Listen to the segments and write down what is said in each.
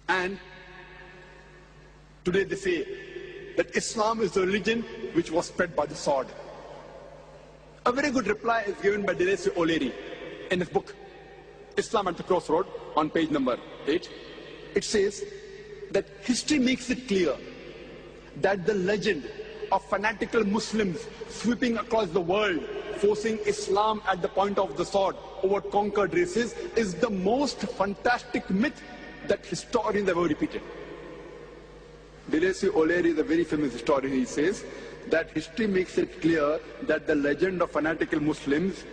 And today they say that Islam is the religion which was spread by the sword. A very good reply is given by Zakir Naik in his book, Islam at the Crossroad, on page number 8. It says that history makes it clear that the legend of fanatical Muslims sweeping across the world, forcing Islam at the point of the sword over conquered races, is the most fantastic myth that historians ever repeated. Zakir Naik is a very famous historian. He says that history makes it clear that the legend of fanatical Muslims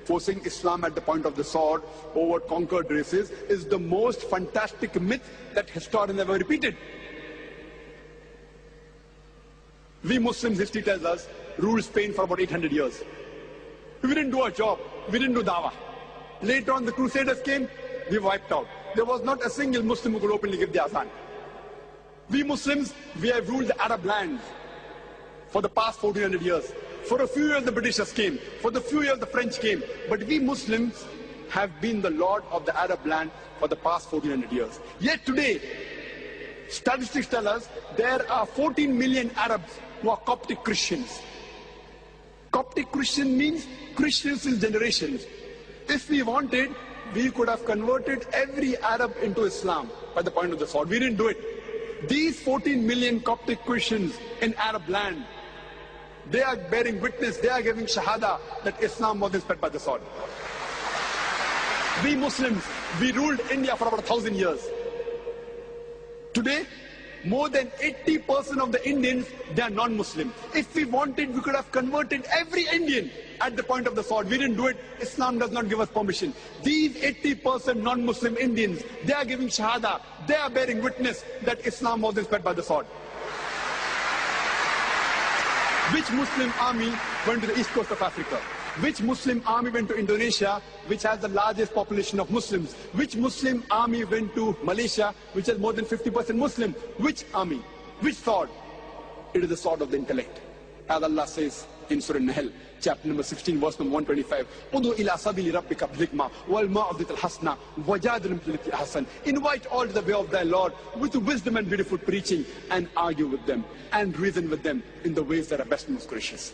forcing Islam at the point of the sword over conquered races is the most fantastic myth that historians ever repeated. We Muslims, history tells us, ruled Spain for about 800 years. We didn't do our job. We didn't do dawah. Later on, the Crusaders came, we wiped out. There was not a single Muslim who could openly give the azan. We Muslims, we have ruled the Arab lands for the past 1400 years. For a few years, the Britishers came. For the few years, the French came. But we Muslims have been the lord of the Arab land for the past 1400 years. Yet today, statistics tell us there are 14 million Arabs who are Coptic Christians. Coptic Christian means Christians in generations. If we wanted, we could have converted every Arab into Islam by the point of the sword. We didn't do it. These 14 million Coptic Christians in Arab land, they are bearing witness, they are giving shahada that Islam wasn't spread by the sword. We Muslims, we ruled India for about 1,000 years. Today, more than 80% of the Indians, they are non-Muslim. If we wanted, we could have converted every Indian at the point of the sword. We didn't do it. Islam does not give us permission. These 80% non-Muslim Indians, they are giving shahada. They are bearing witness that Islam wasn't spread by the sword. Which Muslim army went to the east coast of Africa? Which Muslim army went to Indonesia, which has the largest population of Muslims? Which Muslim army went to Malaysia, which has more than 50% Muslim? Which army? Which sword? It is the sword of the intellect. As Allah says in Surah Nahl, chapter number 16, verse number 125, Udu ila sabili rabbika bil-hikma wal ma'uditil hasna wajadilhum billati ahsan. Invite all to the way of thy Lord with wisdom and beautiful preaching, and argue with them and reason with them in the ways that are best and most gracious.